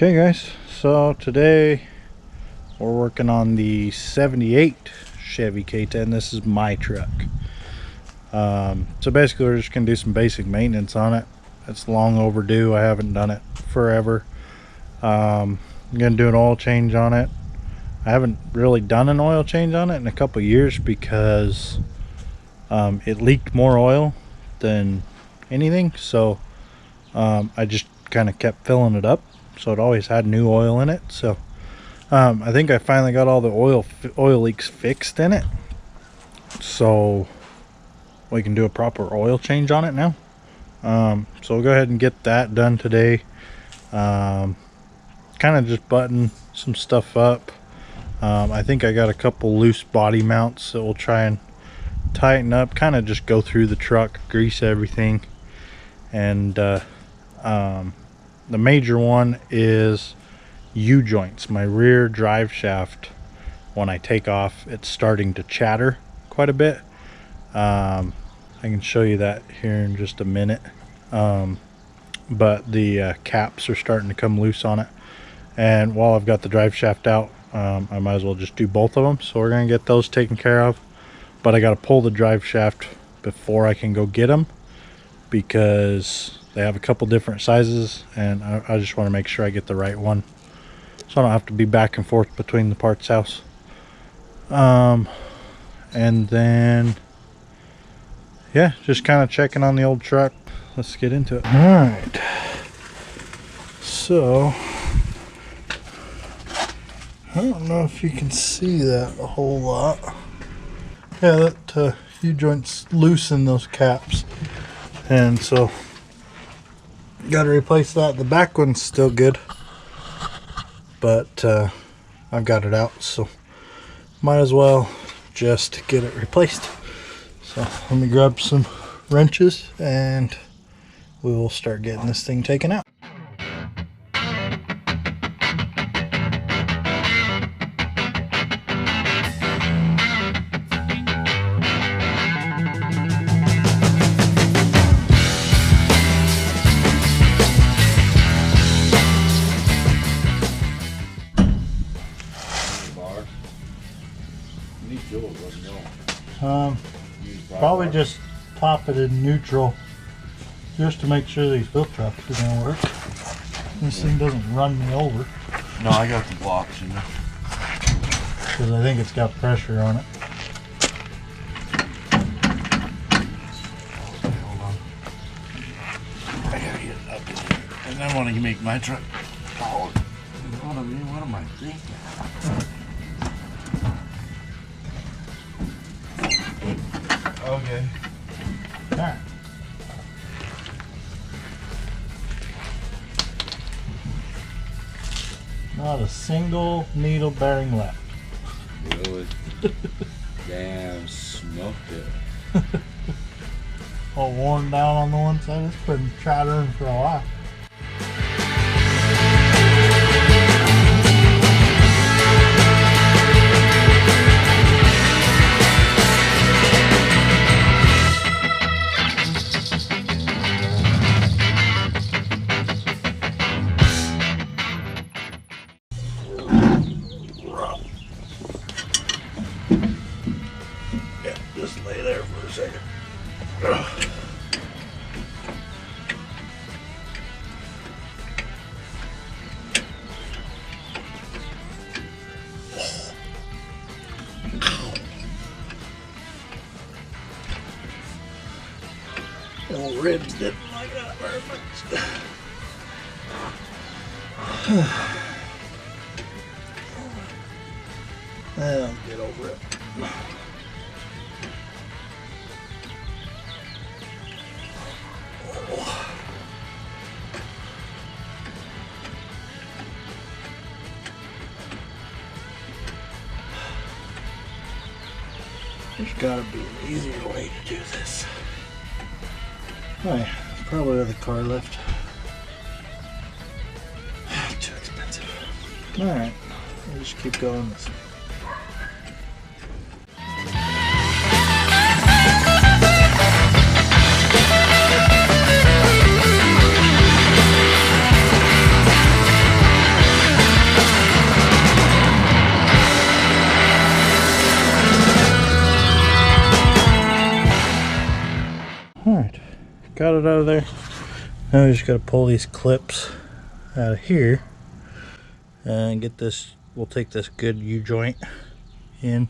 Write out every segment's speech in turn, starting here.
Okay guys, so today we're working on the 78 Chevy K10. This is my truck. So basically we're just going to do some basic maintenance on it. It's long overdue. I haven't done it forever. I'm going to do an oil change on it. I haven't really done an oil change on it in a couple years because it leaked more oil than anything. So I just kind of kept filling it up. So it always had new oil in it. So I think I finally got all the oil leaks fixed in it, so we can do a proper oil change on it now. So we'll go ahead and get that done today. Kind of just button some stuff up. I think I got a couple loose body mounts that we'll try and tighten up, kind of just go through the truck, grease everything. And the major one is U-joints. My rear drive shaft, when I take off, it's starting to chatter quite a bit. I can show you that here in just a minute. But the caps are starting to come loose on it, and while I've got the drive shaft out, I might as well just do both of them. So we're gonna get those taken care of, but I got to pull the drive shaft before I can go get them, because they have a couple different sizes, and I just want to make sure I get the right one, so I don't have to be back and forth between the parts house. And then yeah, just kind of checking on the old truck. Let's get into it. All right, so I don't know if you can see that a whole lot. Yeah, that U-joints loosen those caps, and so got to replace that. The back one's still good, but I've got it out, so might as well just get it replaced. So let me grab some wrenches and we will start getting this thing taken out. Probably just pop it in neutral just to make sure these filter traps are gonna work. This thing doesn't run me over. No, I got the blocks in there, because I think it's got pressure on it. Okay, hold on. I gotta get it up in here, and I want to make my truck taller. You know what I mean? What am I thinking? Okay. Alright. Not a single needle bearing left. Really? Damn, smoked it. All worn down on the one side. It's been chattering for a while. Just lay there for a second. Old ribs didn't like that very much. I'll get over it. There's gotta be an easier way to do this. Oh yeah, probably with a car lift. Too expensive. Alright, we'll just keep going this way. Alright, got it out of there. Now we just got to pull these clips out of here and get this. We'll take this good U-joint in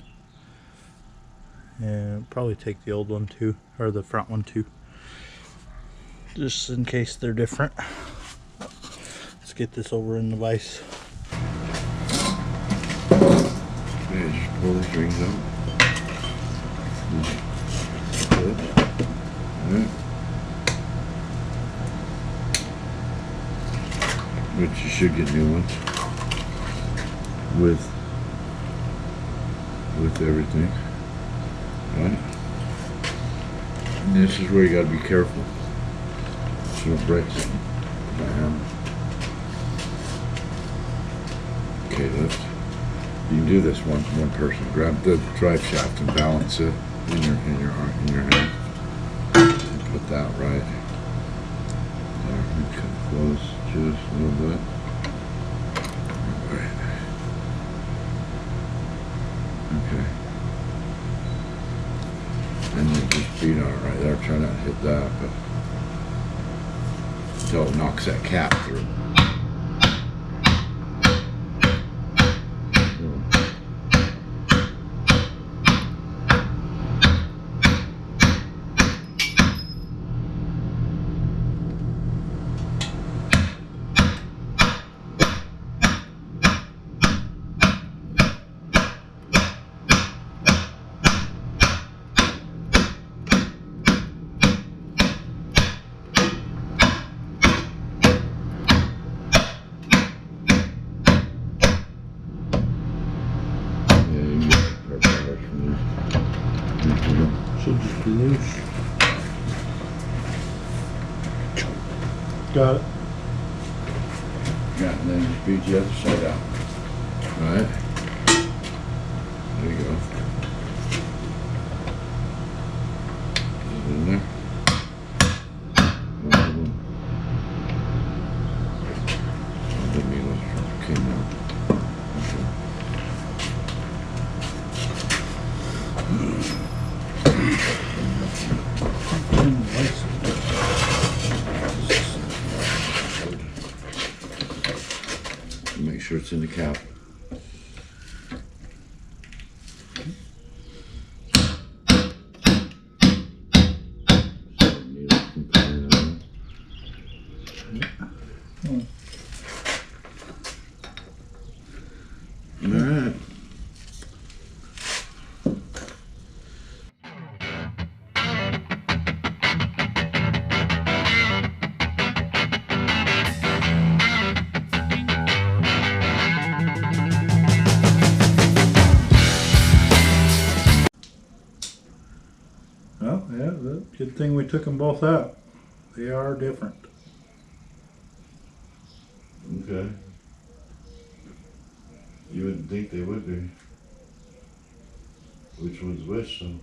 and probably take the old one too, or the front one too, just in case they're different. Let's get this over in the vise. Yeah, just pull the strings out. Alright. Which you should get new ones with everything, right? And this is where you got to be careful so you don't break something. Okay, lift. You can do this one person. Grab the drive shaft and balance it in your hand. And put that right there. Come close just a little bit. Right. Okay. And then just beat on it right there. Try not to hit that, but until it knocks that cap through. Should just be loose. Got it. Yeah, and then just beat the other side out. Alright. There you go. Is it in there? Didn't mean it came out. Make sure it's in the cap. All right. Well, yeah, good thing we took them both out. They are different. Okay. You wouldn't think they would be. Which one's which, though?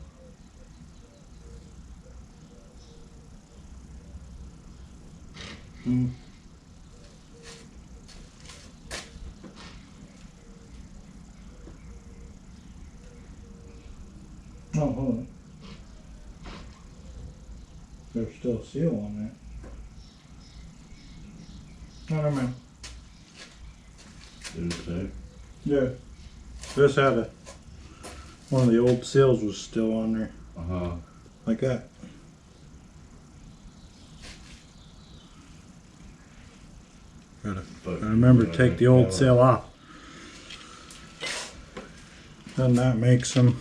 Oh, hold on. There's still a seal on that. Oh, never mind. Did it say? Yeah. This had a, one of the old seals was still on there. Uh-huh. Like that. Gotta remember to take the old seal off. Then that makes them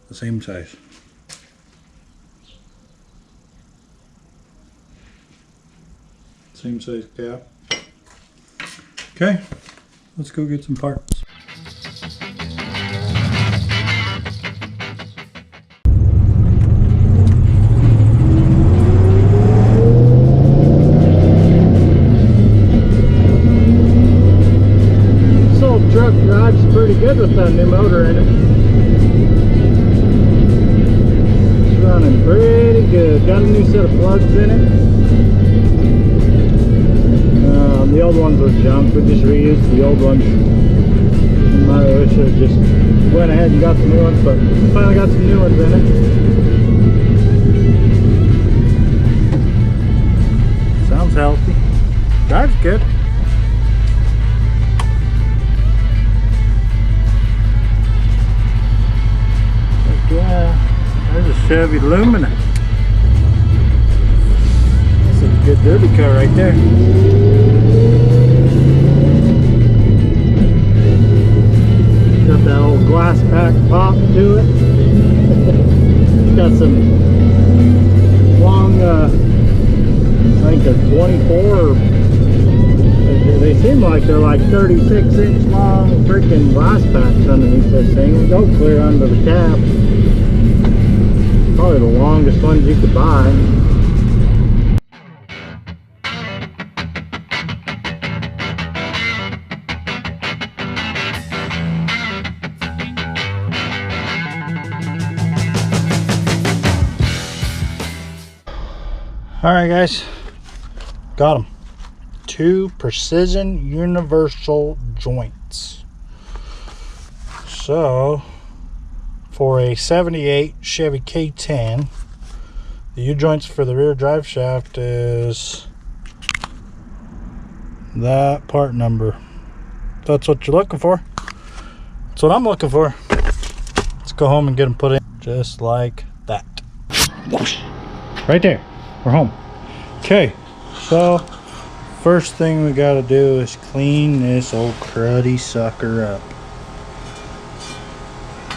the same size. Same size cap. Okay, let's go get some parts. This old truck drives pretty good with that new motor in it. It's running pretty good. Got a new set of plugs in it. The old ones were junk. We just reused the old ones. I should have just went ahead and got some new ones, but finally got some new ones in it. That's good. Yeah, there's a Chevy Lumina. That's a good derby car right there. Got that old glass pack pop to it. It's got some long, I think they're 24. They seem like they're like 36-inch long freaking glass packs underneath this thing. They go clear under the cab. Probably the longest ones you could buy. Alright guys, got them. 2 precision universal joints. So for a 78 Chevy K10, the U-joints for the rear drive shaft is that part number. If that's what you're looking for. That's what I'm looking for. Let's go home and get them put in just like that. Right there. We're home. Okay, so first thing we got to do is clean this old cruddy sucker up.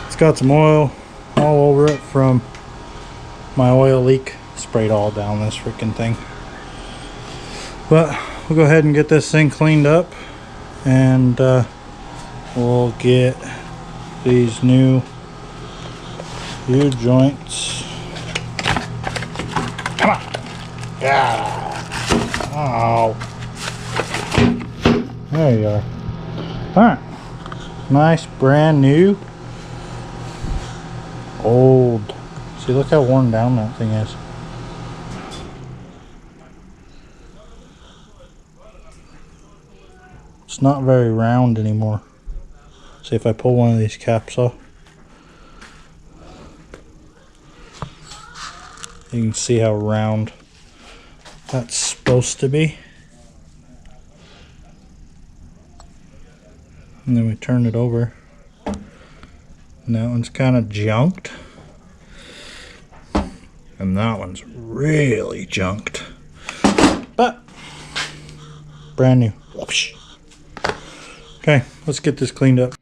It's got some oil all over it from my oil leak. Sprayed all down this freaking thing. But we'll go ahead and get this thing cleaned up, and we'll get these new U-joints. Come on. Yeah. Oh. There you are. Alright. Nice brand new. Old. See, look how worn down that thing is. It's not very round anymore. See if I pull one of these caps off. You can see how round that's supposed to be. And then we turn it over. And that one's kind of junked. And that one's really junked. But brand new. Whoosh. Okay, let's get this cleaned up.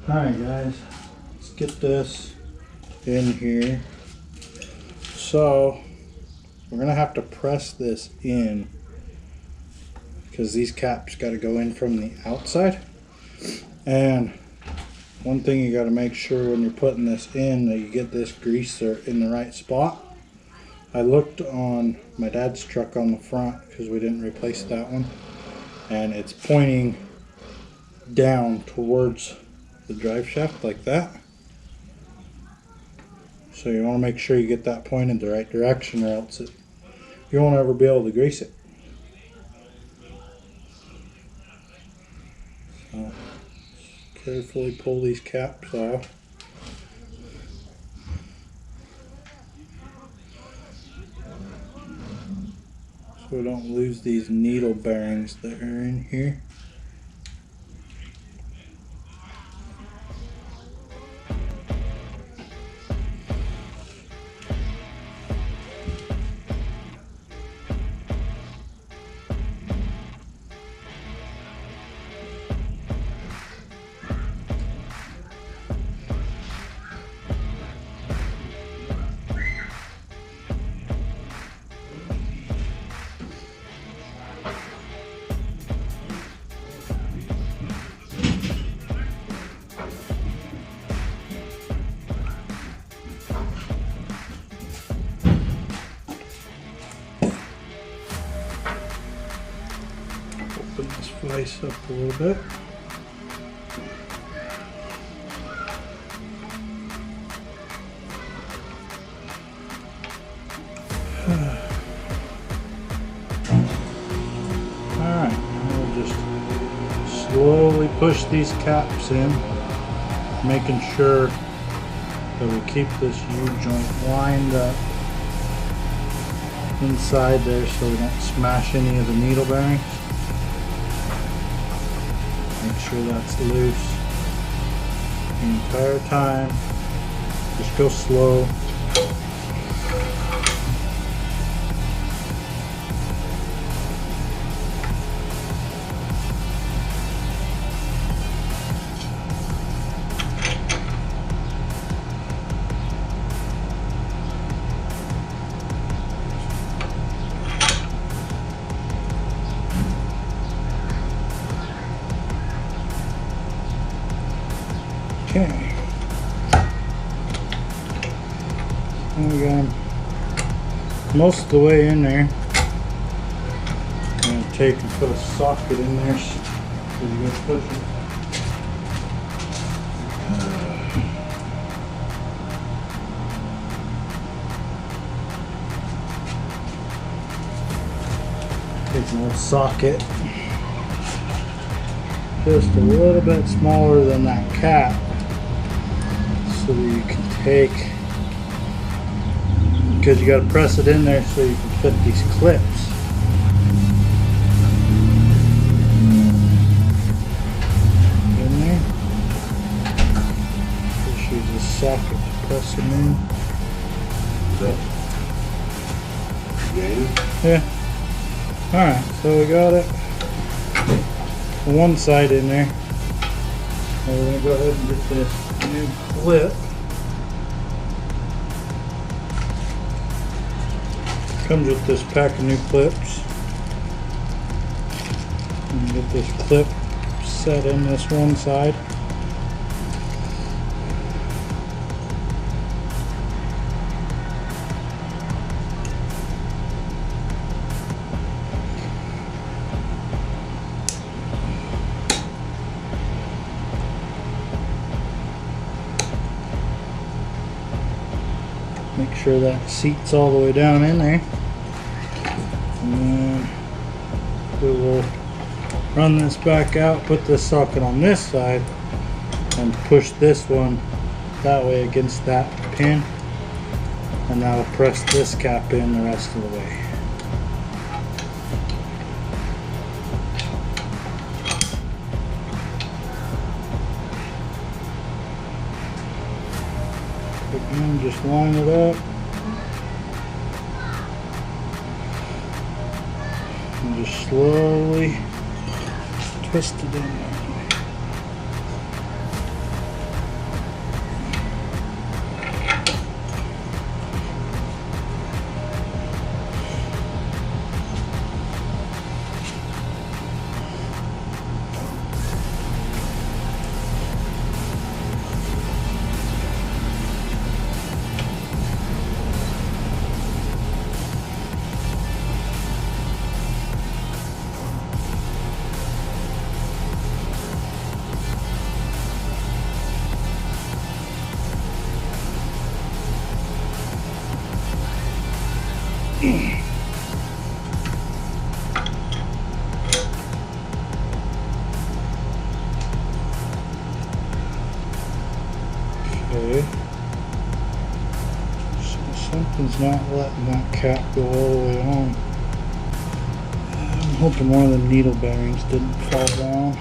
Alright guys, let's get this in here. So we're gonna have to press this in because these caps got to go in from the outside. And one thing you got to make sure when you're putting this in that you get this greaser in the right spot. I looked on my dad's truck on the front because we didn't replace that one, and it's pointing down towards the drive shaft like that. So you want to make sure you get that pointed the right direction, or else you won't ever be able to grease it. So carefully pull these caps off. So we don't lose these needle bearings that are in here. Open this vise up a little bit. Alright, we'll just push these caps in, making sure that we keep this U-joint lined up inside there so we don't smash any of the needle bearings. Make sure that's loose the entire time. Just go slow. Okay. And we got them most of the way in there. I'm going to take and put a socket in there so you can push it. Take an old socket, just a little bit smaller than that cap, so that you can take, because you got to press it in there so you can fit these clips. In there. Just use this socket to press them in. Yeah. Alright, so we got it one side in there. And we're going to go ahead and get this new clip. Comes with this pack of new clips. And get this clip set in this one side. Make sure that seats all the way down in there. And then we will run this back out, put this socket on this side, and push this one that way against that pin. And that'll press this cap in the rest of the way. Again, just line it up and just slowly twist it in there. Okay, so something's not letting that cap go all the way on. I'm hoping one of the needle bearings didn't fall down.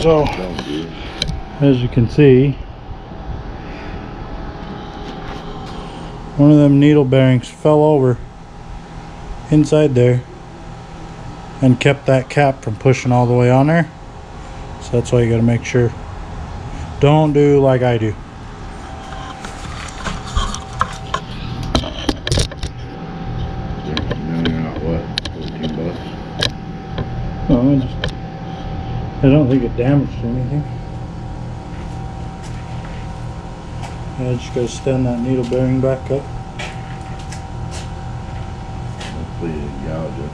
So, as you can see, one of them needle bearings fell over inside there and kept that cap from pushing all the way on there. So that's why you got to make sure. Don't do like I do. No, I don't think it damaged anything. I just gotta stand that needle bearing back up. Hopefully you gouge it.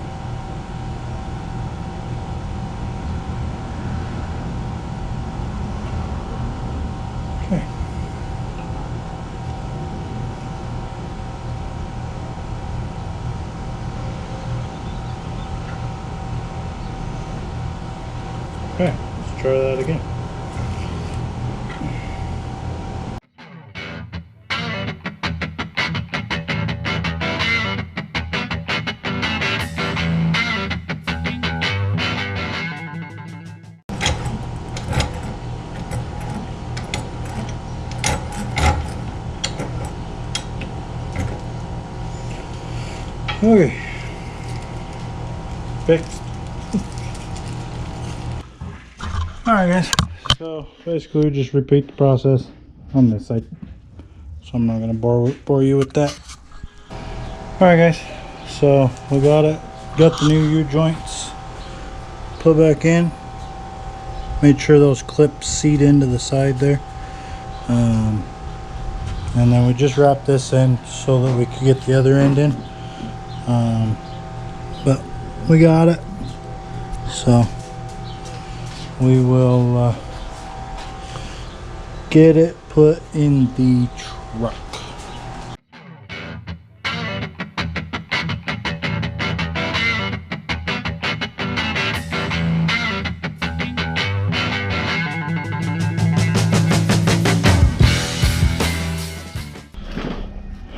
Okay. Okay, let's try that again. Okay, fixed. Alright guys, so basically we just repeat the process on this side, so I'm not going to bore you with that. Alright guys, so we got the new U-joints put back in, made sure those clips seat into the side there, and then we just wrapped this in so that we could get the other end in. But we got it, so we will get it put in the truck.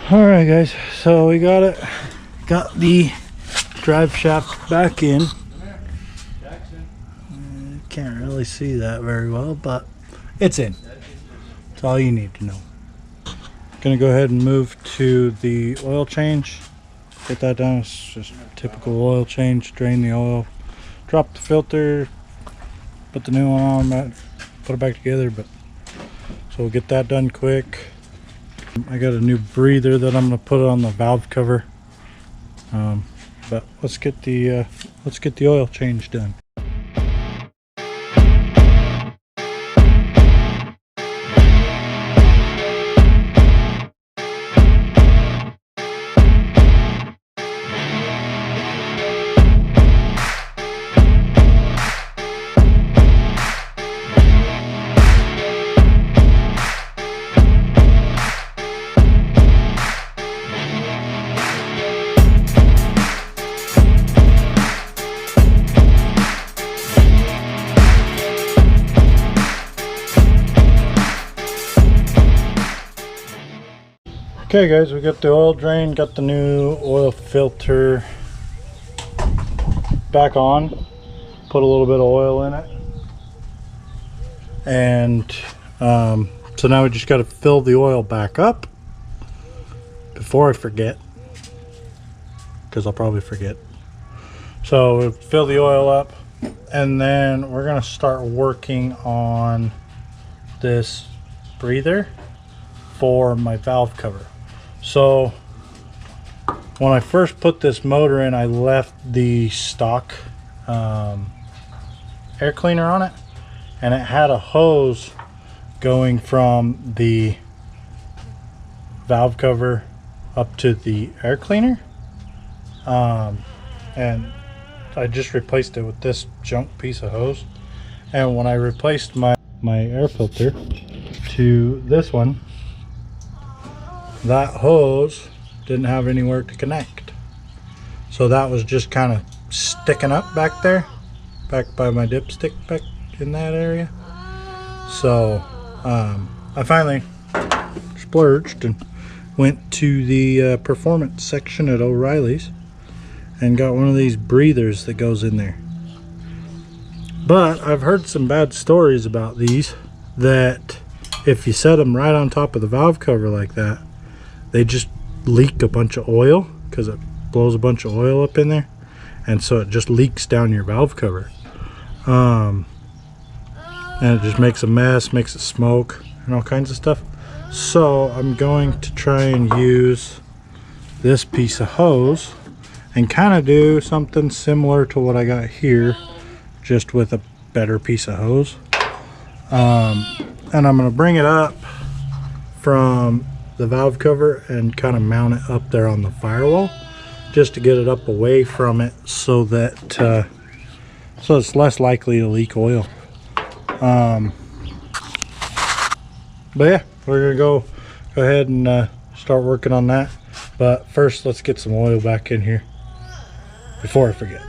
Alright guys, so we got the drive shaft back in. Can't really see that very well, but it's in. That's all you need to know. Gonna go ahead and move to the oil change. Get that done. It's just typical oil change. Drain the oil, drop the filter, put the new one on, put it back together. But so we'll get that done quick. I got a new breather that I'm gonna put on the valve cover. But let's get the oil change done. Okay guys, we got the oil drain, got the new oil filter back on, put a little bit of oil in it, and so now we just got to fill the oil back up before I forget, because I'll probably forget. So we'll fill the oil up, and then we're going to start working on this breather for my valve cover. So when I first put this motor in, I left the stock air cleaner on it, and it had a hose going from the valve cover up to the air cleaner, and I just replaced it with this junk piece of hose. And when I replaced my air filter to this one, that hose didn't have anywhere to connect, so that was just kind of sticking up back there, back by my dipstick, back in that area. So I finally splurged and went to the performance section at O'Reilly's and got one of these breathers that goes in there. But I've heard some bad stories about these, that if you set them right on top of the valve cover like that, they just leak a bunch of oil, because it blows a bunch of oil up in there, and so it just leaks down your valve cover, and it just makes a mess, makes it smoke and all kinds of stuff. So I'm going to try and use this piece of hose and kind of do something similar to what I got here, just with a better piece of hose. And I'm going to bring it up from the valve cover and kind of mount it up there on the firewall, just to get it up away from it so that so it's less likely to leak oil. But yeah, we're gonna go ahead and start working on that. But first, let's get some oil back in here before I forget.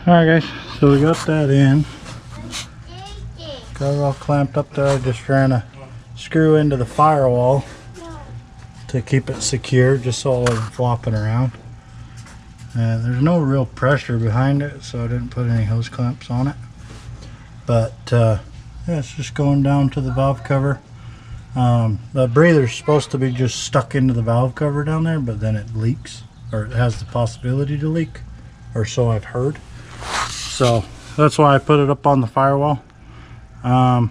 Alright guys, so we got that in. Got it all clamped up there. I just ran a screw into the firewall to keep it secure, just so it wasn't flopping around. And there's no real pressure behind it, so I didn't put any hose clamps on it. But yeah, it's just going down to the valve cover. The breather's supposed to be just stuck into the valve cover down there, but then it leaks, or it has the possibility to leak, or so I've heard. So that's why I put it up on the firewall. But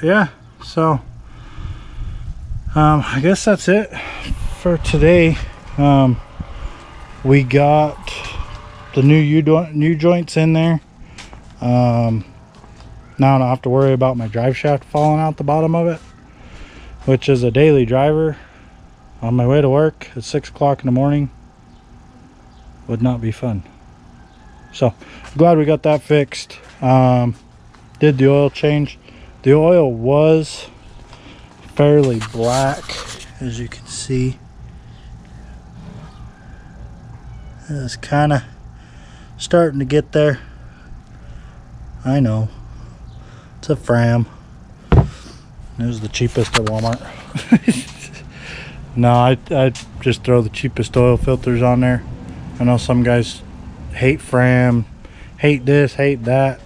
yeah, so I guess that's it for today. We got the new joints in there. Now I don't have to worry about my drive shaft falling out the bottom of it, which is a daily driver on my way to work at 6 o'clock in the morning. Would not be fun. So glad we got that fixed. Did the oil change. The oil was fairly black, as you can see. It's kind of starting to get there. I know, it's a Fram. It was the cheapest at Walmart. No, I just throw the cheapest oil filters on there. I know some guys hate Fram, hate this, hate that.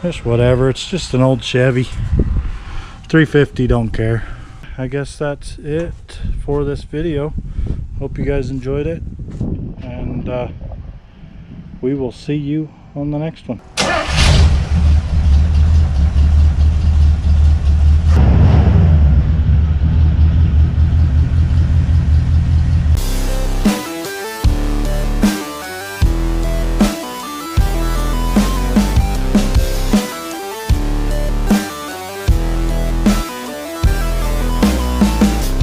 Just whatever. It's just an old Chevy 350, don't care. I guess that's it for this video. Hope you guys enjoyed it, and we will see you on the next one.